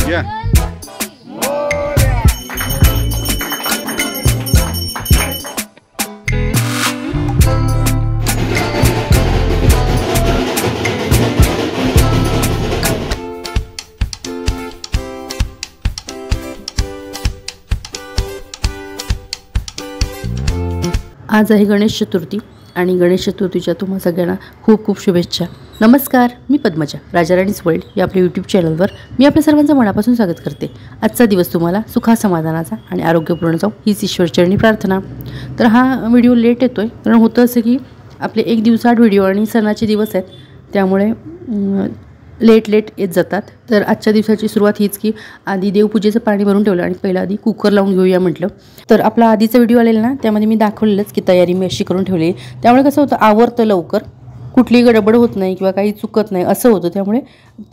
या आज आहे गणेश चतुर्थी आणि गणेश चतुर्थीच्या तुम्हा सगळ्यांना खूप खूप शुभेच्छा। नमस्कार, मी पद्मजा, राजाराणीज वर्ल्ड या आपल्या यूट्यूब चॅनलवर मी आपल्या सर्वांचं मनापासून स्वागत करते। आजचा दिवस तुम्हाला सुखा समाधानाचा आणि आरोग्यपूर्ण जाऊ हीच ईश्वरचरणी प्रार्थना। तर हा व्हिडिओ लेट येतोय कारण होतं असं की आपले एक दिवसाआड व्हिडिओ आणि सणाचे दिवस आहेत, त्यामुळे लेट येत जातात। तर आजच्या दिवसाची सुरुवात हीच की आधी देवपूजेचं पाणी भरून ठेवलं आणि पहिला आधी कुकर लावून घेऊया म्हटलं। तर आपला आधीचा व्हिडिओ आलेला ना, त्यामध्ये मी दाखवलेलंच की तयारी मी अशी करून ठेवली, त्यामुळे कसं होतं आवरतं लवकर, कुठलीही गडबड होत नाही किंवा काही चुकत नाही असं होतं, त्यामुळे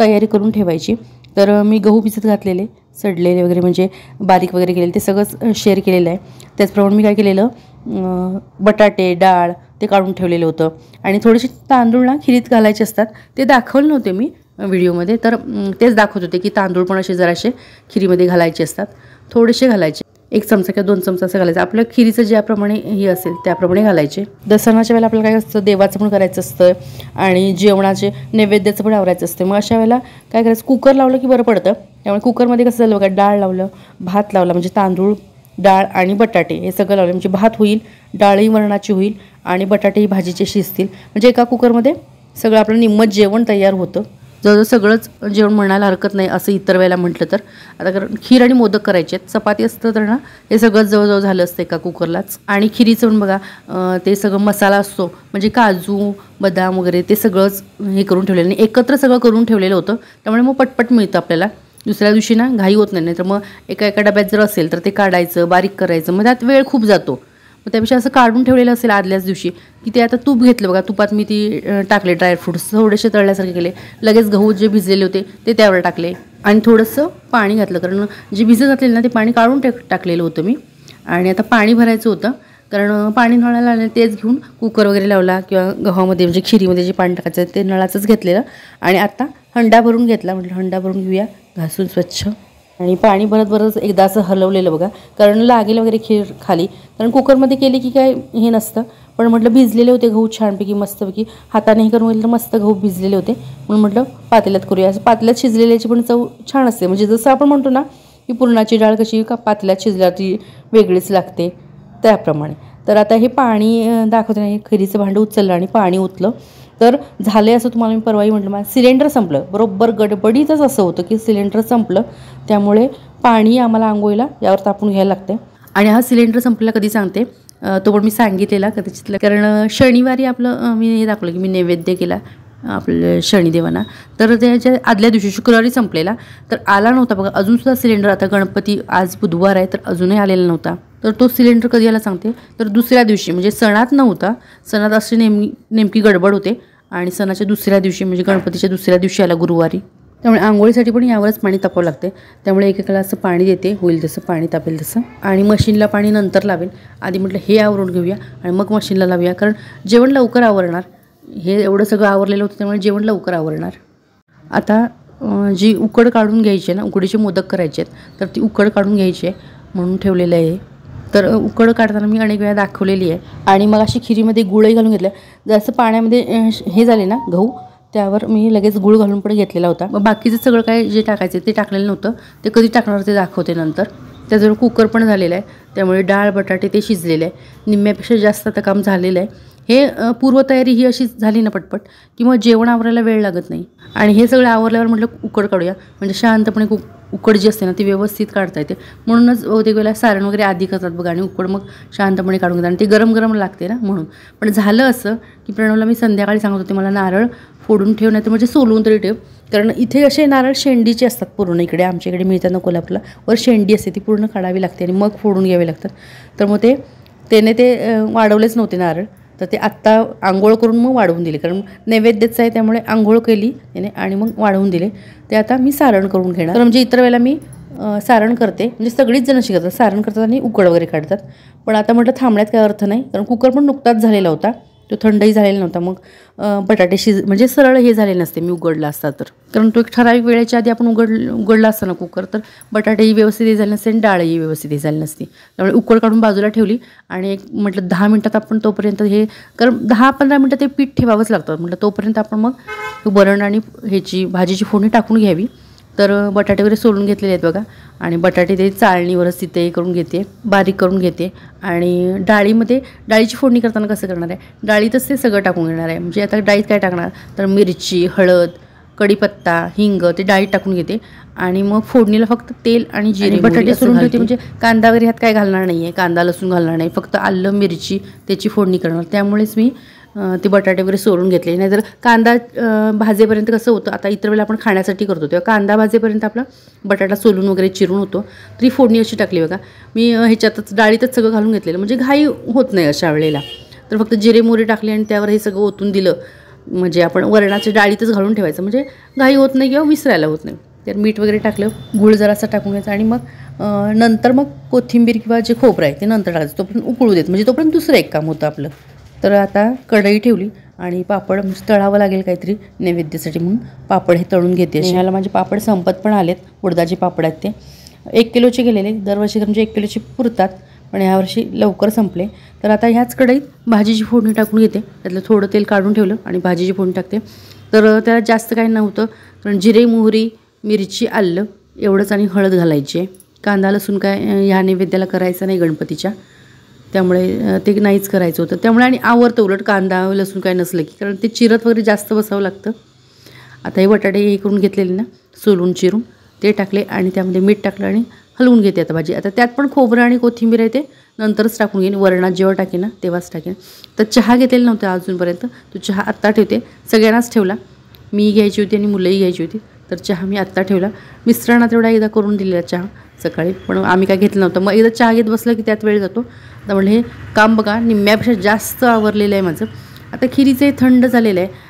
तयारी करून ठेवायची। तर मी गहू भिजत घातलेले, सडलेले वगैरे म्हणजे बारीक वगैरे केलेले ते सगळं शेअर केलेलं आहे। त्याचप्रमाणे मी काय केलेलं, बटाटे डाळ ते काढून ठेवलेलं होतं आणि थोडेसे तांदूळ ना खिरीत घालायचे असतात, ते दाखवले नव्हते मी व्हिडिओमध्ये, तर तेच दाखवत होते की तांदूळ पण असे जराशे खिरीमध्ये घालायचे असतात, थोडेसे घालायचे, 1 चमचा किंवा 2 चमचा असं घालायचं, आपलं खिरीचं ज्याप्रमाणे हे असेल त्याप्रमाणे घालायचे। दसऱ्याच्या वेळेला आपल्याला काय असतं, देवाचं पण करायचं असतं आणि जेवणाचे नैवेद्याचं पण आवरायचं असतं। मग अशा वेळेला काय करायचं, कुकर लावलं की बरं पडतं। त्यामुळे कुकरमध्ये कसं झालं बघा, डाळ लावलं, भात लावला, म्हणजे तांदूळ डाळ आणि बटाटे हे सगळं लावलं, म्हणजे भात होईल, डाळही वरणाची होईल आणि बटाटेही भाजीचे शिजतील, म्हणजे एका कुकरमध्ये सगळं आपलं निम्मत जेवण तयार होतं। जवळजवळ सगळंच जेवण म्हणायला हरकत नाही असं इतर वेळेला म्हटलं तर। आता कारण खीर आणि मोदक करायचे आहेत, चपाती असतं तर ना हे सगळंच जवळजवळ झालं असतं एका कुकरलाच। आणि खिरीचं पण बघा, ते सगळं मसाला असतो, म्हणजे काजू बदाम वगैरे ते सगळंच हे करून ठेवलेलं आणि एकत्र सगळं करून ठेवलेलं होतं, त्यामुळे मग पटपट मिळतं आपल्याला। दुसऱ्या दिवशी ना घाई होत नाही, तर मग एका डब्यात जर असेल तर ते काढायचं, बारीक करायचं, मग त्यात वेळ खूप जातो। मग त्यापेक्षा असं काढून ठेवलेलं असेल आदल्याच दिवशी की ते आता तूप घेतलं बघा, तुपात मी ती टाकले ड्रायफ्रूट्स थोडेसे तळल्यासारखे केले, लगेच गहू जे भिजलेले होते ते त्यावर टाकले आणि थोडंसं पाणी घातलं, कारण जे भिजत घातलेलं ना ते पाणी काढून टाकलेलं होतं मी। आणि आता पाणी भरायचं होतं, कारण पाणी नळाला आलं तेच घेऊन कुकर वगैरे लावला किंवा गव्हामध्ये म्हणजे खिरीमध्ये जे पाणी टाकायचं ते नळाचंच घेतलेलं आणि आता हंडा भरून घेतला, म्हटलं हंडा भरून घेऊया घासून स्वच्छ। आणि पाणी भरत एकदा असं हलवलेलं बघा, कारण लागेल वगैरे खीर खाली, कारण कुकरमध्ये केली की काय हे नसतं, पण म्हटलं भिजलेले होते गहू छानपैकी मस्तपैकी, हाताने हे करून तर मस्त गहू भिजलेले होते, म्हणून म्हटलं पातेल्यात करूया। असं पातेल्यात शिजलेल्याची पण चव छान असते, म्हणजे जसं आपण म्हणतो ना की पुरणाची डाळ कशी का पातेल्यात शिजल्यावर ती वेगळीच लागते त्याप्रमाणे। तर आता हे पाणी दाखवते नाही, खिरीचं भांडं उचललं आणि पाणी ओतलं, तर झाले असं तुम्हाला मी परवाही म्हटलं, माझं सिलेंडर संपलं, बरोबर गडबडीतच असं होतं की सिलेंडर संपलं, त्यामुळे पाणी आम्हाला आंघोळीला यावर तापून घ्यायला लागते। आणि हा सिलेंडर संपला कधी सांगते, तो पण मी सांगितलेला कदाचित, कारण शनिवारी आपलं मी हे दाखवलं की मी नैवेद्य केला आपल्या शनिदेवांना, तर त्याच्या आदल्या दिवशी शुक्रवारी संपलेला, तर आला नव्हता बघा अजूनसुद्धा सिलेंडर। आता गणपती आज बुधवार आहे तर अजूनही आलेला नव्हता, तर तो सिलेंडर कधी आला सांगते, तर दुसऱ्या दिवशी, म्हणजे सणात नव्हता, सणात अशी नेमकी गडबड होते आणि सणाच्या दुसऱ्या दिवशी म्हणजे गणपतीच्या दुसऱ्या दिवशी आला गुरुवारी, त्यामुळे आंघोळीसाठी पण यावरच पाणी तापावं लागते। त्यामुळे एकेकाला असं पाणी देते, होईल तसं पाणी तापेल तसं, आणि मशीनला पाणी नंतर लावेल, आधी म्हटलं हे आवरून घेऊया आणि मग मशीनला लावूया, कारण जेवण लवकर आवरणार, हे एवढं सगळं आवरलेलं होतं त्यामुळे जेवण लवकर आवरणार। आता जी उकड काढून घ्यायची आहे ना, उकडीचे मोदक करायचे आहेत, तर ती उकड काढून घ्यायची आहे म्हणून ठेवलेलं आहे। तर उकड काढताना मी अनेक वेळा दाखवलेली आहे आणि मग अशी खिरीमध्ये गुळही घालून घेतलं, जसं पाण्यामध्ये हे झाले ना गहू, त्यावर मी लगेच गुळ घालून पण घेतलेला होता। मग बाकीचं सगळं काय जे टाकायचं ते टाकलेलं नव्हतं, ते कधी टाकणार ते दाखवते नंतर। त्याजवळ कुकर पण झालेला आहे, त्यामुळे डाळ बटाटे ते शिजलेले आहे, निम्म्यापेक्षा जास्त आता काम झालेलं आहे। हे पूर्वतयारी ही अशी झाली ना पटपट की मग जेवण आवरायला वेळ लागत नाही। आणि हे सगळं आवरल्यावर म्हटलं उकड काढूया, म्हणजे शांतपणे उकड जी असते ना ती व्यवस्थित काढता येते, म्हणूनच बहुतेक वेळेला सारण वगैरे आधी करतात बघा आणि उकड मग शांतपणे काढून घेतात, आणि ते गरम गरम लागते ना म्हणून। पण झालं असं की प्रणवला मी संध्याकाळी सांगत होते मला नारळ फोडून ठेव, नाही तर म्हणजे सोलून तरी ठेव, कारण इथे असे नारळ शेंडीचे असतात पूर्ण, इकडे आमच्या इकडे मिळतात ना कोल्हापूरला, वर शेंडी असते ती पूर्ण काढावी लागते आणि मग फोडून घ्यावे लागतात। तर मग त्याने वाढवलेच नव्हते नारळ, तर ते आत्ता आंघोळ करून मग वाढवून दिले, कारण नैवेद्याचं आहे त्यामुळे आंघोळ केली त्याने आणि मग वाढवून दिले। ते आता मी सारण करून घेणार, तर म्हणजे इतर वेळेला मी सारण करते, म्हणजे सगळीच जण शिकतात सारण करतात आणि उकड वगैरे काढतात, पण आता म्हटलं थांबण्यात काय अर्थ नाही, कारण कुकर पण नुकताच झालेला होता तो थंडही झालेला नव्हता. मग बटाटे म्हणजे सरळ हे झाले नसते मी उघडला असता तर, कारण तो एक ठराविक वेळेच्या आधी आपण उघडला असता ना कुकर, तर बटाटेही व्यवस्थित हे झाले नसते आणि डाळही व्यवस्थित हे झाली नसती. त्यामुळे उकड काढून बाजूला ठेवली आणि एक म्हटलं 10 मिनटात आपण तोपर्यंत हे, कारण 10-15 मिनटं ते पीठ ठेवावंच लागतं. म्हटलं तोपर्यंत आपण मग वरण आणि ह्याची भाजीची फोडणी टाकून घ्यावी. तर बटाटे वगैरे सोलून घेतलेले आहेत बघा, आणि बटाटे ते चाळणीवरच तिथे करून घेते, बारीक करून घेते. आणि डाळीची फोडणी करताना कसं करणार आहे, डाळीतच ते सगळं टाकून घेणार आहे. म्हणजे आता डाळीत काय टाकणार, तर मिरची, हळद, कढीपत्ता, हिंग ते डाळीत टाकून घेते आणि मग फोडणीला फक्त तेल आणि जिरे बटाटे सोलून ठेवते. म्हणजे कांदा वगैरे ह्यात काय घालणार नाही आहे, कांदा लसूण घालणार नाही, फक्त आलं मिरची त्याची फोडणी करणार. त्यामुळेच मी ते बटाटे वगैरे सोलून घेतले. नाहीतर कांदा भाजेपर्यंत कसं होतं, आता इतर वेळेला आपण खाण्यासाठी करतो तेव्हा कांदा भाजेपर्यंत आपला बटाटा सोलून वगैरे चिरून होतो. तरी फोडणी अशी टाकली बघा मी, ह्याच्यातच डाळीतच सगळं घालून घेतलेलं, म्हणजे घाई होत नाही अशा वेळेला. तर फक्त जिरे मोहरी टाकली आणि त्यावर हे सगळं ओतून दिलं, म्हणजे आपण वरणाच्या डाळीतच घालून ठेवायचं, म्हणजे घाई होत नाही किंवा विसरायला होत नाही. तर मीठ वगैरे टाकलं, गूळ जरासा टाकून घ्यायचा आणि मग नंतर मग कोथिंबीर किंवा जे खोबरं आहे ते नंतर टाकायचं. तोपर्यंत उकळू देत, म्हणजे तोपर्यंत दुसरं एक काम होतं आपलं. तर आता कढई ठेवली आणि पापड म्हणजे तळावं लागेल काहीतरी नैवेद्यासाठी म्हणून पापड हे तळून घेते. ह्याला माझे पापड संपत पण आलेत, उडदाचे पापड आहेत ते 1 किलोचे गेलेले. दरवर्षी म्हणजे 1 किलोचे पुरतात, पण यावर्षी लवकर संपले. तर आता ह्याच कढईत भाजीची फोडणी टाकून घेते. त्यातलं थोडं तेल काढून ठेवलं आणि भाजीची फोडणी टाकते. तर त्याला जास्त काही नव्हतं, कारण जिरे मोहरी मिरची आलं एवढंच आणि हळद घालायची आहे. कांदा लसूण काय ह्या नैवेद्याला करायचं नाही गणपतीच्या, त्यामुळे ते नाहीच करायचं होतं. त्यामुळे आणि आवडतं उलट कांदा लसूण काय नसलं की, कारण ते चिरत वगैरे जास्त बसावं लागतं. आता हे बटाटे हे करून घेतलेले ना सोलून चिरून ते टाकले आणि त्यामध्ये मीठ टाकलं आणि हलवून घेते आता भाजी. आता त्यात पण खोबरं आणि कोथिंबीर आहे ते नंतरच टाकून घेईन, वरणात जेव्हा टाकेन ना तेव्हाच टाकेन. तर चहा घेतलेला नव्हता अजूनपर्यंत, तो चहा आत्ता ठेवते. सगळ्यांनाच ठेवला, मी घ्यायची होती आणि मुलंही घ्यायची होती. तर चहा मी आत्ता ठेवला. मिस्टरांना तेवढा एकदा करून दिलेला चहा सकाळी, पण आम्ही काय घेतलं नव्हतं. मग एकदा चहा घेत बसलं की त्यात वेळ जातो. तर म्हणलं हे काम बघा निम्म्यापेक्षा जास्त आवरलेलं आहे माझं. आता खिरीचे थंड झालेलं आहे.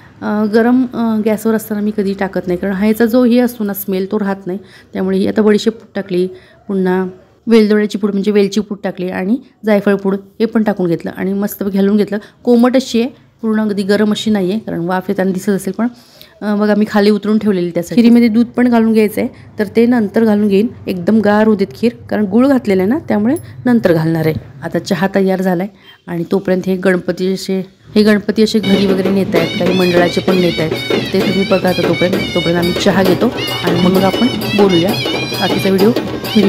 गरम गॅसवर असताना मी कधी टाकत नाही, कारण ह्याचा जो हे असतो ना स्मेल तो राहत नाही. त्यामुळे ही आता बडीशेप पूड टाकली, पुन्हा वेलदोड्याची पूड म्हणजे वेलची पूड टाकली आणि जायफळ पूड हे पण टाकून घेतलं आणि मस्त घालून घेतलं. कोमट अशी आहे, पूर्ण अगदी गरम अशी नाही आहे, कारण वाफ येताना दिसत असेल. पण बघा मी खाली उतरून ठेवलेली. त्यासाठी खिरीमध्ये दूध पण घालून घ्यायचं आहे, तर ते नंतर घालून घेईन. एकदम गार होते खीर, कारण गूळ घातलेलं आहे ना, त्यामुळे नंतर घालणार आहे. आता चहा तयार झाला आहे आणि तोपर्यंत हे गणपती असे घरी वगैरे नेत आहेत, काही मंडळाचे पण नेत आहेत, ते तुम्ही बघा. आता तोपर्यंत आम्ही चहा घेतो आणि मग आपण बोलूया. बाकीचा व्हिडिओ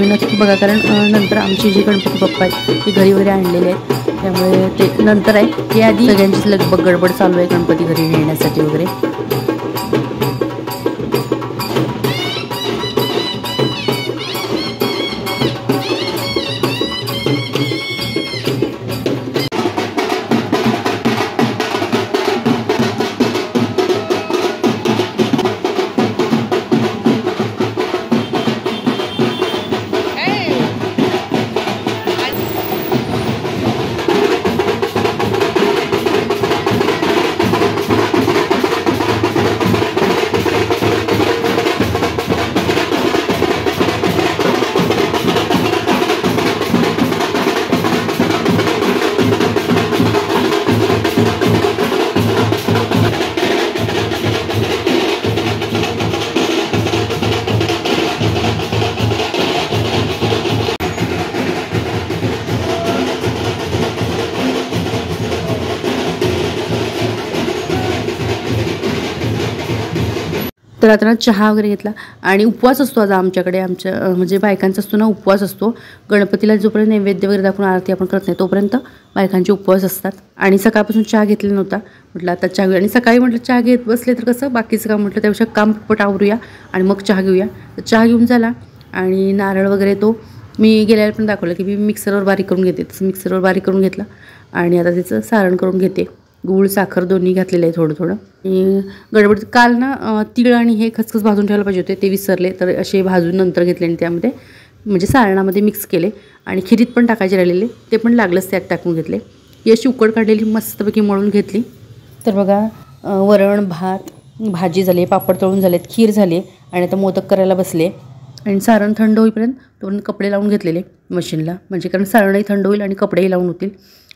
नक्की बघा, कारण नंतर आमचे जे गणपती बाप्पा आहेत ते घरी वगैरे आणलेले आहेत, त्यामुळे ते नंतर आहे. हे आधी सगळ्यांचीच लगबग गडबड चालू आहे गणपती घरी नेण्यासाठी वगैरे. तर आता चहा वगैरे घेतला आणि उपवास असतो आज आमच्याकडे. म्हणजे बायकांचा असतो ना उपवास असतो. गणपतीला जोपर्यंत नैवेद्य वगैरे दाखवून आरती आपण करत नाही तोपर्यंत बायकांचे उपवास असतात. आणि सकाळपासून चहा घेतलेला नव्हता, म्हटलं आता चहा घेऊया. आणि सकाळी म्हटलं चहा घेत बसले तर कसं बाकीचं काम, म्हटलं त्यापेक्षा काम पट आवरूया आणि मग चहा घेऊया. तर चहा घेऊन झाला आणि नारळ वगैरे तो मी गेल्यावर पण दाखवलं की मी मिक्सरवर बारीक करून घेते, तसं मिक्सरवर बारीक करून घेतला आणि आता त्याचं सारण करून घेते. गूळ साखर दोन्ही घातलेलं आहे थोडं थोडं. आणि गडबड काल ना तीळ आणि हे खसखस भाजून ठेवायला पाहिजे होते, ते विसरले. तर असे भाजून नंतर घेतले आणि त्यामध्ये म्हणजे सारणामध्ये मिक्स केले. आणि खिरीत पण टाकायचे राहिलेले ते पण लागलंच त्यात टाकून घेतले. ही अशी उकड काढलेली मस्तपैकी मळून घेतली. तर बघा वरण भात भाजी झाली, पापड तळून झालेत, खीर झाली आणि आता मोदक करायला बसले. आणि सारण थंड होईपर्यंत तोपर्यंत कपडे लावून घेतलेले मशीनला, म्हणजे कारण सारणही थंड होईल आणि कपडेही लावून होतील.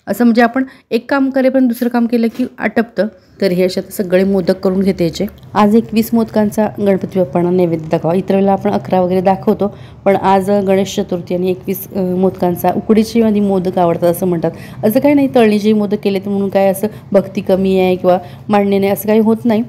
असं म्हणजे आपण एक काम करेपर्यंत दुसरं काम केलं की आटपतं. तर हे अशा सगळे मोदक करून घेते याचे. आज 21 मोदकांचा गणपती बाप्पांना नैवेद्य दाखवा. इतर वेळेला आपण 11 वगैरे दाखवतो, पण आज गणेश चतुर्थी आणि 21 मोदकांचा. उकडीचे मध्ये मोदक आवडतात असं म्हणतात. असं काही नाही तळणीचे मोदक केले तर म्हणून काय असं भक्ती कमी आहे किंवा मान्य नाही असं काही होत नाही,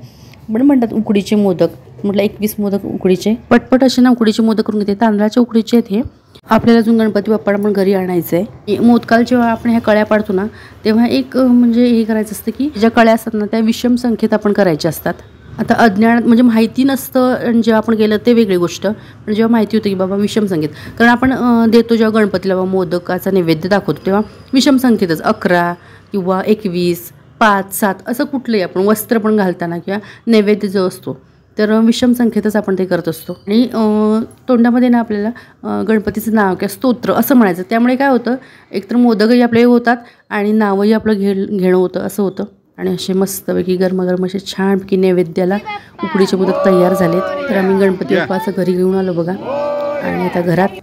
पण म्हणतात उकडीचे मोदक. म्हटलं 21 मोदक उकडीचे पटपट असे ना उकडीचे मोदक करून घेते. तांदळाचे उकडीचे आहेत हे. आपल्याला अजून गणपती बाप्पाला पण घरी आणायचं आहे. मोदकाला जेव्हा आपण ह्या कळ्या पाडतो ना तेव्हा एक म्हणजे हे करायचं असतं की ज्या कळ्या असतात ना त्या विषम संख्येत आपण करायच्या असतात. आता अज्ञानात म्हणजे माहिती नसतं जेव्हा आपण केलं ते वेगळी गोष्ट, पण जेव्हा माहिती होतं की बाबा विषम संख्येत, कारण आपण देतो जेव्हा गणपतीला बाबा मोदकाचा नैवेद्य दाखवतो तेव्हा विषम संख्येतच 11 किंवा 21, 5, 7 असं कुठलंही आपण वस्त्र पण घालताना किंवा नैवेद्य जो असतो तर विषम संख्येतच आपण ते करत असतो. आणि तोंडामध्ये ना आपल्याला गणपतीचं नाव किंवा स्तोत्र असं म्हणायचं. त्यामुळे काय होतं, एकतर मोदकही आपले होतात आणि नावही आपलं घेणं होतं असं होतं. आणि असे मस्तपैकी गरमागरम असे छानपैकी नैवेद्याला उकडीचे मोदक तयार झालेत. तर आम्ही गणपती बाप्पाचं घरी घेऊन आलो बघा. आणि आता घरात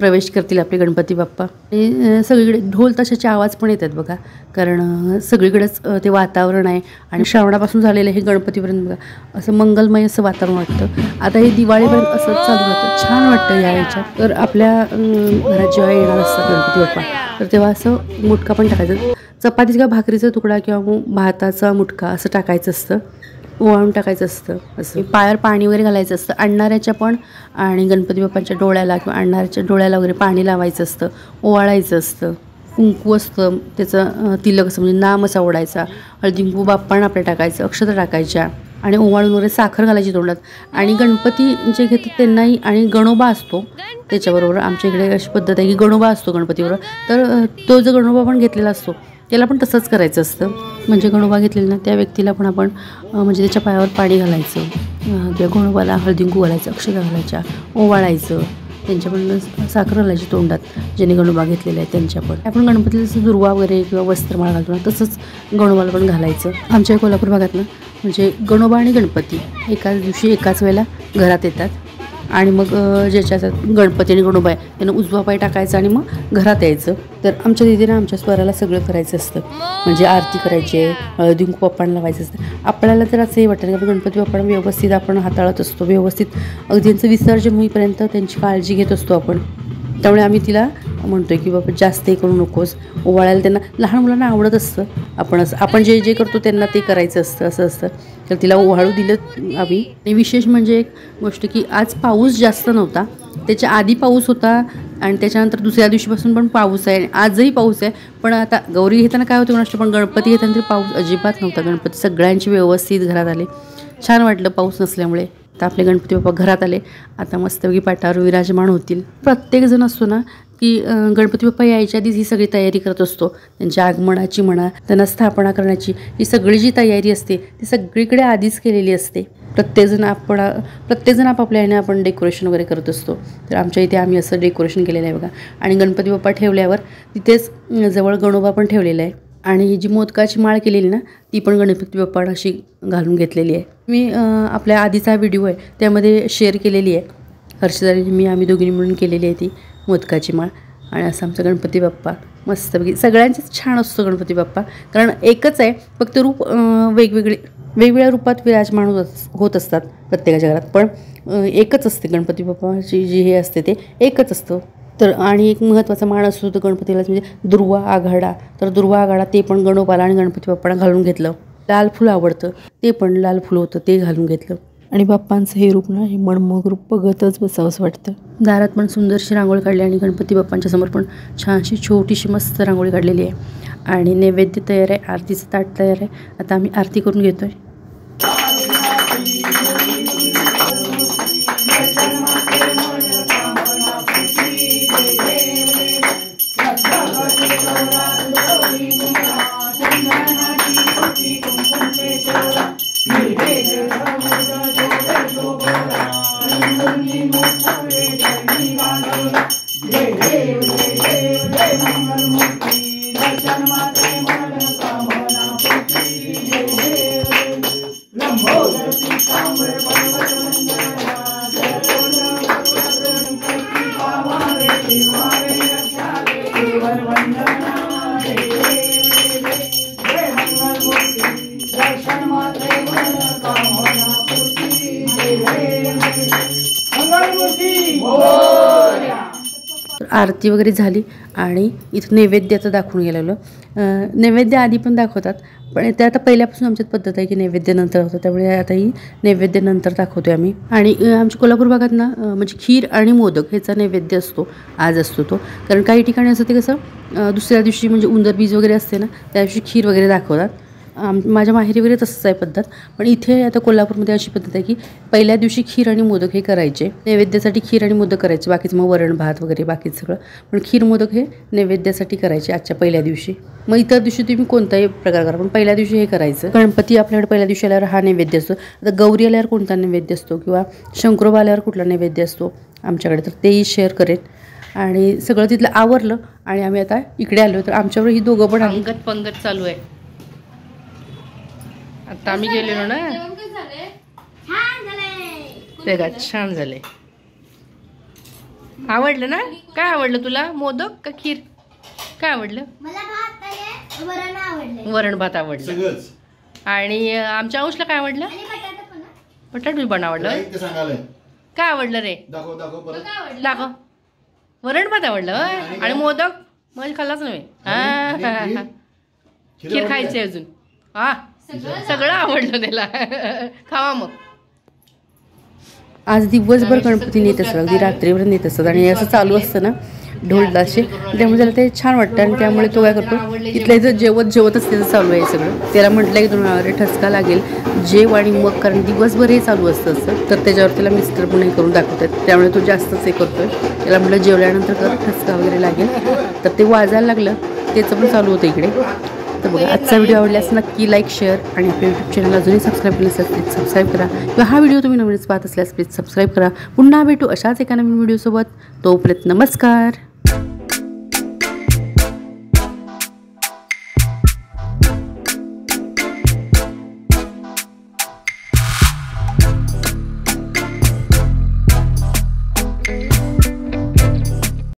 प्रवेश करतील आपले गणपती बाप्पा. आणि सगळीकडे ढोल ताशाचे आवाज पण येतात बघा, कारण सगळीकडेच ते वातावरण आहे. आणि श्रावणापासून झालेलं हे गणपतीपर्यंत बघा असं मंगलमय असं वातावरण वाटतं. आता हे दिवाळीपर्यंत असंच चालू राहतं, छान वाटतं या ह्याच्यात. तर आपल्या घरात जेव्हा येणार असतात गणपती बाप्पा तर तेव्हा असं मुटका पण टाकायचं. चपातीचा किंवा भाकरीचा तुकडा किंवा मग भाताचा मुटका असं टाकायचं असतं, ओवाळून टाकायचं असतं. असं पायावर पाणी वगैरे घालायचं असतं आणणाऱ्याच्या पण, आणि गणपती बाप्पांच्या डोळ्याला किंवा आणणाऱ्याच्या डोळ्याला वगैरे पाणी लावायचं असतं, ओवाळायचं असतं. कुंकू असतं त्याचं तिलक असं म्हणजे नाम असा ओढायचा. हळदी कुंकू बाप्पांना आपल्या टाकायचं, अक्षता टाकायच्या आणि ओवाळून वगैरे साखर घालायची तोंडात. आणि गणपती जे घेतात त्यांनाही, आणि गणोबा असतो त्याच्याबरोबर. आमच्या इकडे अशी पद्धत आहे की गणोबा असतो गणपतीबरोबर, तर तो जो गणोबा पण घेतलेला असतो त्याला पण तसंच करायचं असतं. म्हणजे गणोबा घेतलेला ना त्या व्यक्तीला पण आपण म्हणजे त्याच्या पायावर पाणी घालायचं किंवा गणोबाला हळदी कुंकू घालायचं, अक्षता घालायच्या, ओवाळायचं. त्यांच्या पण साखर घालायची तोंडात ज्याने गणोबा घेतलेला आहे त्यांच्या पण. आपण गणपतीला जसं दुर्वा वगैरे किंवा वस्त्रमाळ घालतो ना तसंच गणोबाला पण घालायचं. आमच्या कोल्हापूर भागात ना म्हणजे गणोबा आणि गणपती एकाच दिवशी एकाच वेळेला घरात येतात. आणि मग ज्याच्या गणपती आणि गणोबा आहे त्यांना उजवा पाय टाकायचा आणि मग घरात यायचं. तर आमच्या दिदीनं आमच्या स्वराला सगळं करायचं असतं, म्हणजे आरती करायची आहे, हळदी कुंकू बाप्पांना लावायचं असतं. आपल्याला तर असंही वाटतं की गणपती बाप्पांना व्यवस्थित आपण हाताळत असतो, व्यवस्थित अगदी त्यांचं विसर्जन होईपर्यंत त्यांची काळजी घेत असतो आपण. त्यामुळे आम्ही तिला म्हणतो की बाबा जास्त हे करू नकोस, ओवाळायला त्यांना लहान मुलांना आवडत असतं. आपण जे जे करतो त्यांना ते करायचं असतं असं असतं. तर तिला ओवाळू दिलं आम्ही. आणि विशेष म्हणजे एक गोष्ट की आज पाऊस जास्त नव्हता, त्याच्या आधी पाऊस होता आणि त्याच्यानंतर दुसऱ्या दिवशीपासून पण पाऊस आहे, आजही पाऊस आहे. पण आता गौरी घेताना काय होतं कोणाष्ट, पण गणपती घेताना तरी पाऊस अजिबात नव्हता. गणपती सगळ्यांची व्यवस्थित घरात आले, छान वाटलं पाऊस नसल्यामुळे. आता आपले गणपती बाप्पा घरात आले, आता मस्तपैकी पाटावर विराजमान होतील. प्रत्येकजण असतो ना की गणपती बाप्पा यायच्या आधीच ही सगळी तयारी करत असतो. त्यांच्या आगमनाची म्हणा, त्यांना स्थापना करण्याची ही सगळी जी तयारी असते ती सगळीकडे आधीच केलेली असते. प्रत्येकजण आपापल्या ह्याने आपण डेकोरेशन वगैरे करत असतो. तर आमच्या इथे आम्ही असं डेकोरेशन केलेलं आहे बघा. आणि गणपती बाप्पा ठेवल्यावर तिथेच जवळ गणोबा पण ठेवलेला आहे. आणि जी मोदकाची माळ केलेली ना ती पण गणपती बाप्पांना अशी घालून घेतलेली आहे. मी आपल्या आधीचा व्हिडिओ आहे त्यामध्ये शेअर केलेली आहे. हर्षदानी मी आम्ही दोघींनी मिळून केलेली आहे ती मोदकाची माळ. आणि असं आमचा गणपती बाप्पा मस्तपैकी सगळ्यांचेच छान असतो गणपती बाप्पा, कारण एकच आहे, फक्त रूप वेगवेगळ्या रूपात विराजमान होत असतात प्रत्येकाच्या घरात, पण एकच असते गणपती बाप्पाची जी हे असते ते एकच असतं. तर आणि एक महत्त्वाचा मान असतो तो गणपतीला म्हणजे दुर्वा आघाडा. तर दुर्वा आघाडा ते पण गणोबाला आणि गणपती बाप्पाला घालून घेतलं. लाल फुल आवडतं ते पण लाल फुल होतं ते घालून घेतलं. आणि बाप्पांचं हे रूप ना हे मनमोहक रूप बघतच बसावंसं वाटतं. दारात पण सुंदरशी रांगोळी काढली आणि गणपती बाप्पांच्या समोर पण छानशी छोटीशी मस्त रांगोळी काढलेली आहे. आणि नैवेद्य तयार आहे, आरतीचं ताट तयार आहे. आता आम्ही आरती करून घेतोय. आरती वगैरे झाली आणि इथं नैवेद्याचं दाखवून गेलेलं. नैवेद्य आधी पण दाखवतात, पण ते आता पहिल्यापासून आमच्यात पद्धत आहे की नैवेद्य नंतर होतं, त्यामुळे आता ही नैवेद्य नंतर दाखवतो आम्ही. आणि आमच्या कोल्हापूर भागात ना म्हणजे खीर आणि मोदक ह्याचा नैवेद्य असतो, आज असतो तो. कारण काही ठिकाणी असं ते कसं दुसऱ्या दिवशी म्हणजे उंदरबीज वगैरे असते ना, त्या दिवशी खीर वगैरे दाखवतात. माझ्या माहेरी वगैरे तसंच आहे पद्धत, पण इथे आता कोल्हापूरमध्ये अशी पद्धत आहे की पहिल्या दिवशी खीर आणि मोदक हे करायचे. नैवेद्यासाठी खीर आणि मोदक करायचे, बाकीचं मग वरण भात वगैरे बाकीचं सगळं, पण खीर मोदक हे नैवेद्यासाठी करायचे आजच्या पहिल्या दिवशी. मग इतर दिवशी तुम्ही कोणताही प्रकार करा, पण पहिल्या दिवशी हे करायचं. गणपती आपल्याकडे पहिल्या दिवशी आल्यावर हा नैवेद्य असतो. आता गौरी आल्यावर कोणता नैवेद्य असतो किंवा शंकरोबा आल्यावर कुठला नैवेद्य असतो आमच्याकडे, तर तेही शेअर करेन. आणि सगळं तिथलं आवरलं आणि आम्ही आता इकडे आलो. तर आमच्यावर ही दोघं पण अंगत पंगत चालू आहे. आता आम्ही गेलेलो ना, ते का छान झाले. आवडलं ना? काय आवडलं तुला, मोदक का खीर? काय आवडलं? वरण भात आवडलं. आणि आमच्या अंशला काय आवडलं? बटाटू पण आवडलं. काय आवडलं रे? दाखव. वरण भात आवडलं आणि मोदक म्हणजे खाल्लाच नव्हे. हा, खीर खायची अजून. हा, सगळं आवडलं त्याला. खावा मग. आज दिवसभर गणपती नेत असतात, अगदी रात्रीवर नेत असतात आणि असं चालू असतं ना ढोल ताशे, त्यामुळे त्याला ते छान वाटतं. आणि त्यामुळे तो काय करतो, इथल्या इथं जेवतच त्याचं चालू आहे सगळं. त्याला म्हटलं की तुम्हाला ठसका लागेल जेव आणि मग, कारण दिवसभर हे चालू असतं. तर त्याच्यावर त्याला मिस्टर पण हे करून दाखवतात, त्यामुळे तो जास्तच हे करतोय. त्याला म्हटलं जेवल्यानंतर कर, ठसका वगैरे लागेल. तर ते वाजायला लागलं, त्याचं पण चालू होतं इकडे. तर बघा, आजचा व्हिडिओ आवडल्यास नक्की लाईक, शेअर आणि आपल्या यूट्यूब चॅनल अजूनही सबस्क्राईब केलं असेल प्लीज सबस्क्राईब करा. किंवा हा व्हिडिओ तुम्ही नवीनच पाहत असल्यास प्लीज सबस्क्राईब करा. पुन्हा भेटू अशाच एका नवीन व्हिडिओसोबत. तोपर्यंत नमस्कार.